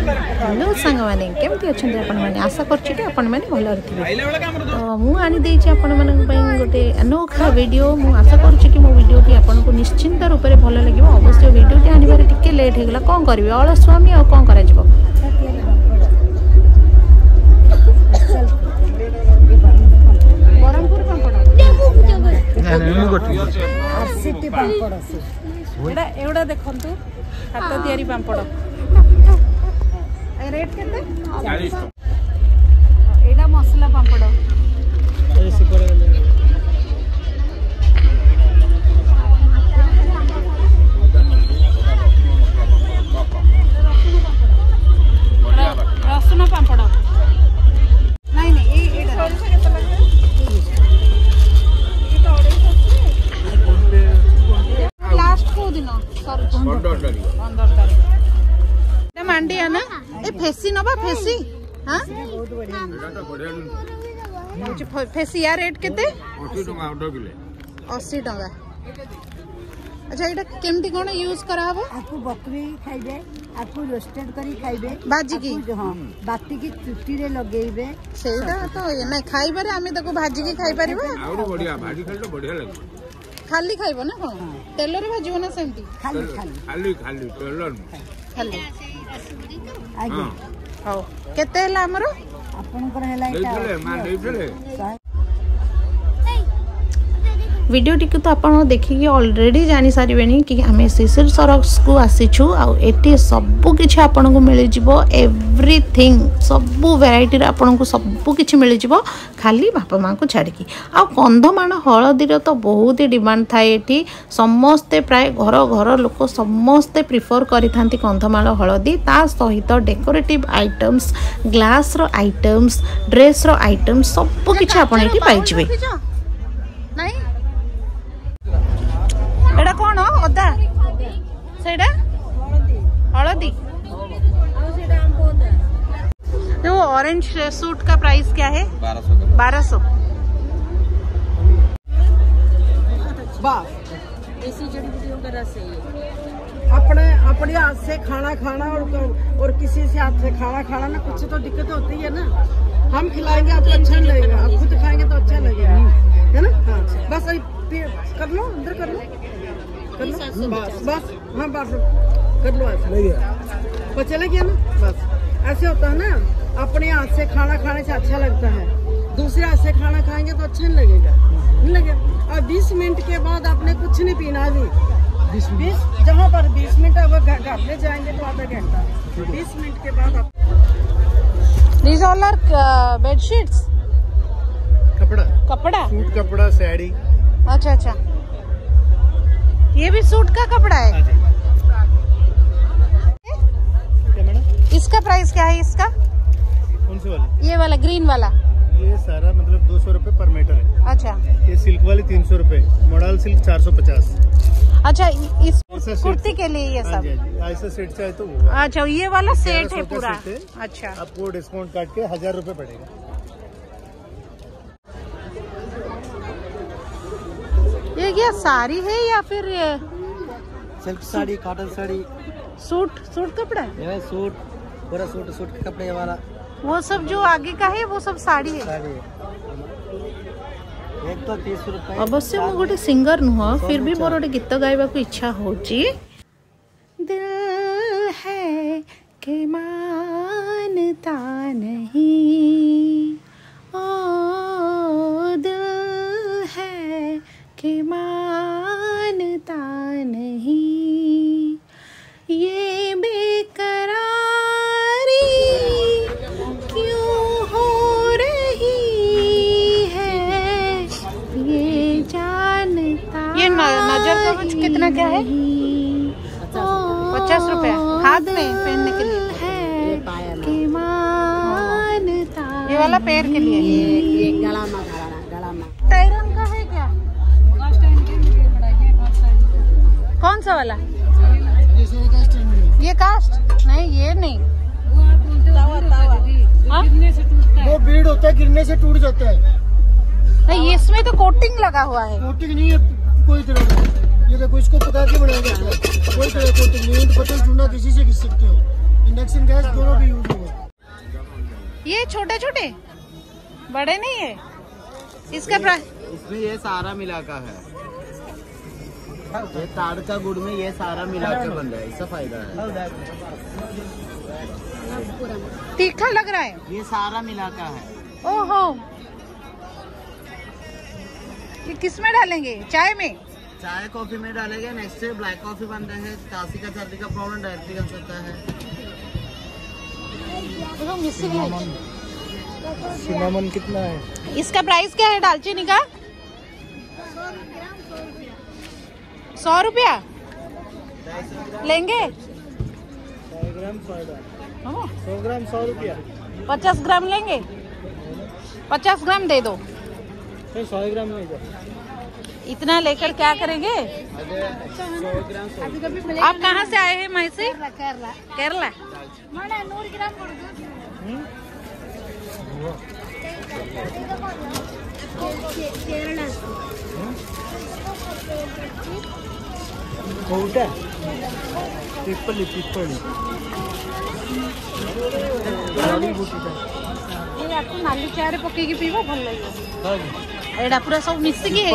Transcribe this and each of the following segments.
Hello सांग मैंने केमती अच्छा आपण मैंने आशा करछि कि आपण मैंने भल तो मु आनी देछि आपण मन पई गोटे अनोखा वीडियो मु आशा करछि कि मो वीडियो टी आपण को निश्चिंत रूप से भल लगिवो। अवश्य वीडियो टी आनिबार टिके लेट हेगला कोन करबी अलस्वामी आ कोन करा जिवो बरमपुर पापड़ ना गोटी आरसीटी पापड़ एडा एवडा देखंतु हाथ तयारी पापड़ रेट केते 40 एडा मसला पापड़ रसुन पापड़ नहीं नहीं एडा लास्ट को दिन सर 15 तारीख मंडी है ना ए फेसी नबा फेसी हां बहुत बढ़िया एटा तो बढ़िया फेसी या रेट केते 80 टका 8 किलो 80 टका। अच्छा एटा केमती कोन यूज करा हबो आपको बकरी खाइबे आपको रोस्टेड करी खाइबे भाजी की हां बाती की चुट्टी रे लगेइबे सेटा तो ए नै खाइबे रे हमें देखो भाजी की खाइ परिबा और बढ़िया भाजी खाइ तो बढ़िया लागे खाली खाइबो ना कोन तेल रे भाजीबो ना सेमती खाली खाली खाली तेल खाली आगे हां केते हला हमरो आपनकर हला एटा मान देइले वीडियो टी तो आप देखिए ऑलरेडी जानी सारे कि आम शिशिर सरक्स को आसीचु आठी सबकि आपन को मिल एवरीथिंग सबू भेराइटी आपन को सबकि मिल खाली बापा माँ को छाड़ी आ कंधमाल हलदीर तो बहुत ही डिमांड थाए ये समस्ते प्राय घर घर लोक समस्ते प्रिफर करि कंधमाल हलदी ता सहित डेकोरेटिव आइटम्स ग्लास रो आइटम्स ड्रेस रो आइटम्स सबकि आप पाइबे नहीं एडा कौन अदा सेडा हलदी जो ऑरेंज सूट का प्राइस क्या है 1200 देसी जड़ी बूटियों का रस है अपने अपने हाथ से खाना खाना और किसी से हाथ से खाना खाना ना कुछ तो दिक्कत होती है ना। हम खिलाएंगे आपको अच्छा लगेगा आप खुद खाएंगे तो अच्छा लगेगा है ना। हाँ बस कर लो अंदर कर लो बस बस हाँ बस कर लो ऐसा बस चले गया ना। बस ऐसे होता है ना अपने हाथ से खाना खाने से अच्छा लगता है दूसरे हाथ से खाना खाएंगे तो अच्छा नहीं लगेगा नहीं लगेगा। और 20 मिनट के बाद आपने कुछ नहीं पीना भी 20 जहाँ पर 20 मिनट अगर घर में जाएंगे तो आधा घंटा 20 मिनट के बाद आप These all are bedsheets कपड़ा सूट कपड़ा साड़ी। अच्छा अच्छा ये भी सूट का कपड़ा है। इसका प्राइस क्या है इसका कौन से वाले ये वाला ग्रीन वाला ये सारा मतलब 200 रुपए पर मीटर है। अच्छा ये सिल्क वाली 300 रुपए मॉडल सिल्क 450। अच्छा इस कुर्ती के लिए ये सब ऐसा सेट चाहे तो अच्छा ये वाला सेट है पूरा। अच्छा आपको डिस्काउंट काट के 1000 रुपए पड़ेगा। ये क्या साड़ी है या फिर silk sari cotton sari suit कपड़ा है सूट पूरा सूट के कपड़े वाला वो सब जो आगे का है वो सब साड़ी है। एक तो 30 रुपए। अवश्य मु गोटे सिंगर नुह फिर भी मोर गोटे गीत गाइबा को इच्छा होची दिल है के मानता नहीं ओ दिल है के मानता नहीं ये बेकरारी क्यों हो रही है ये जानता ये नजर का कुछ कितना क्या है 50 रुपए हाथ में पहनने के लिए कि मानता ये वाला पैर के लिए ये गला में टायरन का है क्या कौन सा वाला ये कास्ट नहीं ये नहीं वो बीड होता है गिरने से टूट जाता है। नहीं इसमें तो कोटिंग लगा हुआ है। कोटिंग नहीं है कोई तरह का ये देखो इसको पता के बनाया जाता है कोई तरह कोटिंग नहीं पता चुना किसी से घिस सकते हो इंडक्शन गैस दोनों भी यूज होगा। ये छोटे छोटे बड़े नहीं है इसका प्राइस? इसमें ये सारा मिला का है, ये ताड़ का गुड़ में ये सारा मिला के बन रहा है, इसका फायदा है। तीखा लग रहा है, ये सारा मिला का है। ओहो, ये किस में डालेंगे? चाय में? चाय कॉफी में डालेंगे। नेक्स्ट से ब्लैक कॉफी बन रहा है, काशी का सर्दी का प्रॉब्लम डायरेक्टली कर सकता है। सिनेमन कितना है? इसका प्राइस क्या है दालचीनी का? 100 रुपया लेंगे? 100 ग्राम 100 हाँ। 100 ग्राम 100 रुपया। 50 ग्राम लेंगे? 50 ग्राम दे दो। 100 ग्राम में इतना लेकर क्या करेंगे? 100 ग्राम आप कहाँ से आए हैं? मैसे केरला। पिपली नाली चारे पकईकी पीब भल लगे। एटा पूरा सब मिसिकी है।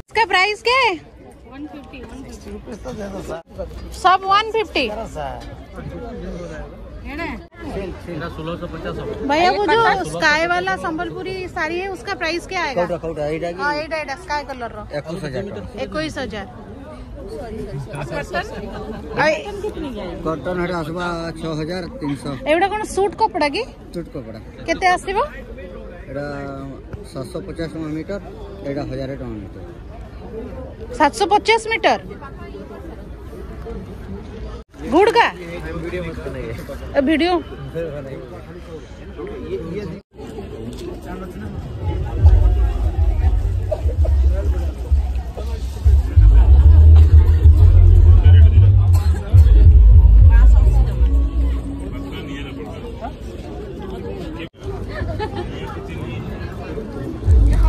इसका प्राइस क्या है? 150 सब 150। भैया वो जो स्काई वाला संबलपुरी साड़ी है उसका प्राइस क्या आएगा? एटा स्काई कलर रो 21,000। कॉटन हेटा आसबा 6,300। एवडा कोन सूट कपड़ा की? सूट कपड़ा केते आसीबो? एटा 750 मीटर, एटा 1000 मीटर। 750 मीटर गुड़ का वीडियो।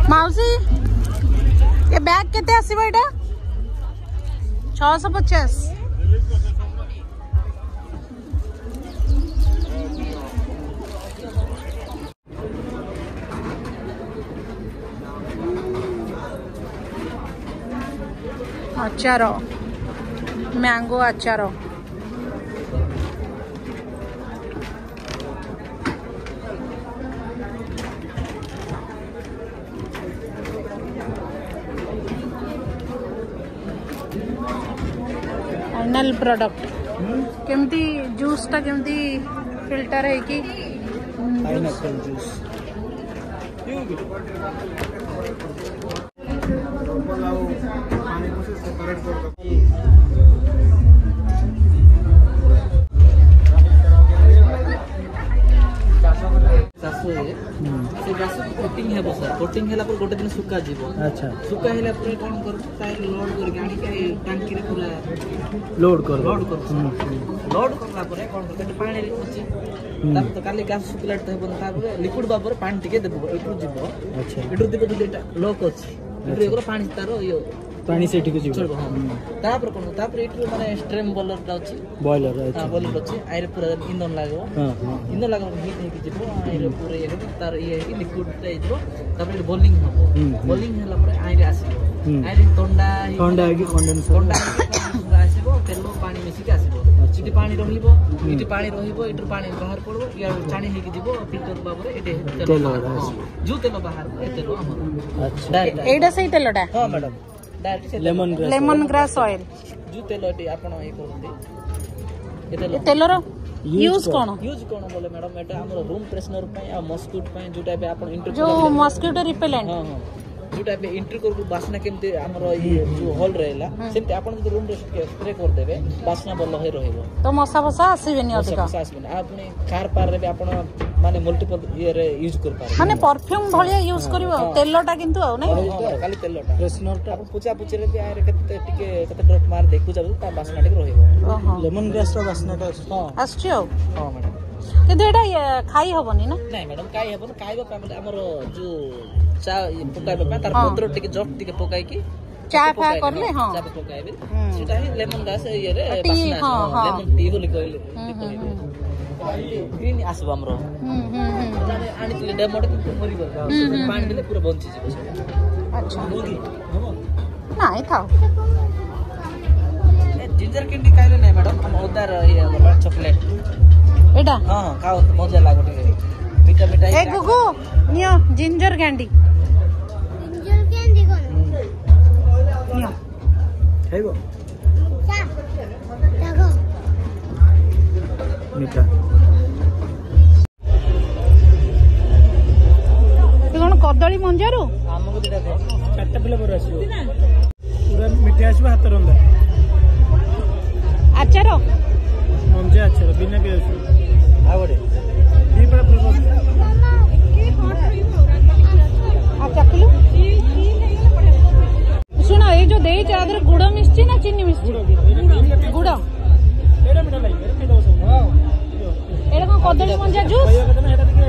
माउसी ये बैग केते आसीबो? एटा 650। अचारो मैंगो अचारो। फाइनल प्रोडक्ट केमती जूस टा केमती फिल्टर है कि पाइनएप्पल जूस। कोटिंग है सर, कोटिंग है गोटे दिन सुखा जीव। अच्छा, सुखा है कौन कर लोड करके आनी टांकी रे पूरा लोड कर लोड कर लोड करला परे कौन कर पानी रे अछि तब तो काली गैस सुखला त हेबो तापर लिक्विड बापर पानी टिके देबो एटू जीव। अच्छा, एटू देबो तो एटा लॉक अछि एटू एकर पानी तारो यो पानी से ठीक जीव। तापर कोन तापर एटू माने स्ट्रीम बॉयलर ता अछि बॉयलर। अच्छा, बॉयलर अछि आइरे पूरा इंधन लागो। हां इंधन लागो हीट हे कि जीव आइरे पूरा ये तार ये कि लिक्विड ता इजो तापर बोलिंग हो। बोलिंग हला परे आइरे आसी आइरे ठंडा कि कंडेंसर ठंडा आसीबो तेलो पानी मिसी के आसीबो। इति पानी रहिबो इति पानी रहिबो इटर पानी बाहर पड़बो या चाणी हे कि जीव फिल्टर बाबरे एटे तेलो जो तेलो बाहर ए तेलो हमर। अच्छा, एटा सही तेलोटा? हां मैडम, लेमन ग्रास ऑयल जो तेलो एटी आपण ए करते ए तेलो रो यूज कोन बोले मैडम एटा हमर रूम फ्रेशनर पय आ मस्किटो पय जो टाइप आपण इंटर जो मस्किटो रिपेलेंट। हां जो टाइप इंटर कर बासना केमते हमर ये जो होल रहला सेमते आपण जो रूम रे स्प्रे कर देबे बासना बल्ल हे रहइबो तो मसा फसा आसीबेनी अधिक आसीबेनी। आपने कार पार रे आपण माने मल्टीपल ये रे यूज कर पारे माने परफ्यूम भलिया यूज करिवो तेलटा किंतु आ नै खाली तेलटा फ्रेशनरटा अपन पूजा पूजा रे आरे केते टिके केते ड्रॉप मार देखु जाबो ता बासना टिक रहइबो ओहो लेमन ग्रास रो बासनाटा हां आछियो हां मैडम किंतु एटा खाई हबनी ना नहीं मैडम काई हबो काईबो पामे हमर जो चा पकाइबो पा तार पत्र टिके जट टिके पकाई की चा फा करले हां चा पकाइबे सेटा ही लेमन ग्रास ये रे टी हां हां लेमन टी बोली कहले ग्रीन आसबो हमरो जाने आनी तिले डेमोड कि मरि गयो पानी दिले पूरा बंची जेबो सेटा अच्छा नाही थाओ जिंजर कैंडी खाइले नै मैडम हम उधर ये चॉकलेट एटा हां खाओ मजा लागो मीठा मीठा ए गुगु नियो जिंजर कैंडी नियो खाइबो मीठा कोन कदली मंजारू हमको दिटा दे चारटा फ्लेवर आसीबो पूरा मीठा आसीबो हाथ रंदा आचार मंजे आचार बिना भी आसीबो आवडे दी पर फ्लेवर आ चकलू सुन ए जो देई चादर गुड़ मिस्ची ना चीनी मिस्ची गुड़ एड़ा मीठा लागी एड़ा दो सब हां एड़ा को कदली मंजा जूस भैया कहते ना एड़ा देखिए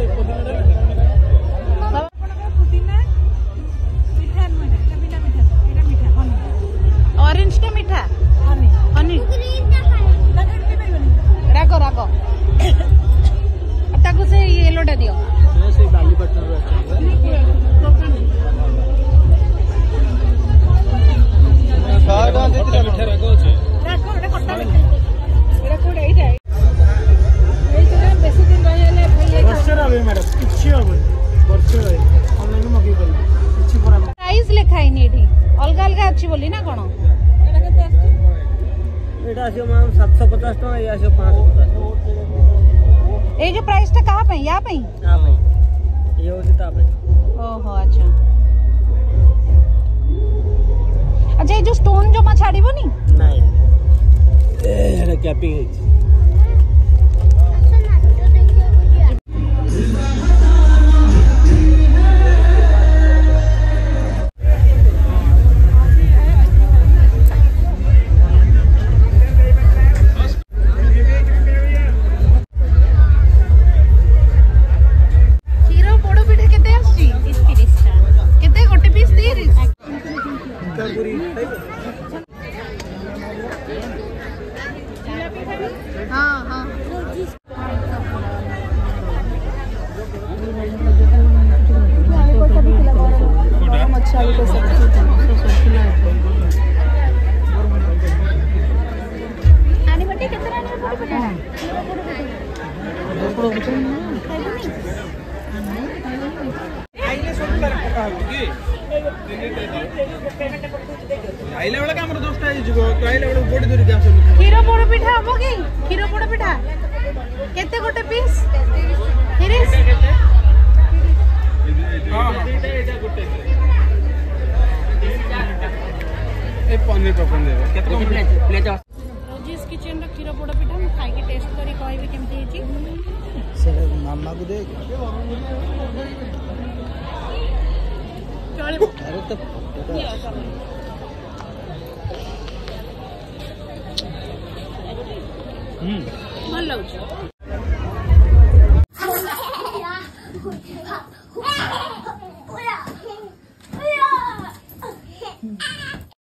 ऑरेंज टा मीठा हनी राग राग ताको से येलोटा दियो से बाली पटना रो मीठा राग अछि प्राइस लेखाइनी एठी अलगा अलगा अछि बोली ना कोन एटा आसी मैम 750 टका ये आसी 550 ए जो प्राइस टा कहा पे या पे हां भाई ये होती ता भाई ओहो अच्छा अच्छा ये जो स्टोन जो मा छाड़ीबो नी नहीं एटा कैपिंग है हाँ हाँ आइले वाला हमर दोस्ता आइ जगो तो आइले वाला बोडी धरि ग्यास क्षीर पोड़ पिठा हबो की क्षीर पोड़ पिठा केते गोटे पीस 30 हां एटा गोटे ए पनीर पकन देबो केते प्लेट रोजीस किचन रो क्षीर पोड़ पिठा हम खाइ के टेस्ट करी कहबे केमती हेची से मामा को दे चलिबो अरे तो ଭଲ ଲାଗୁଛି।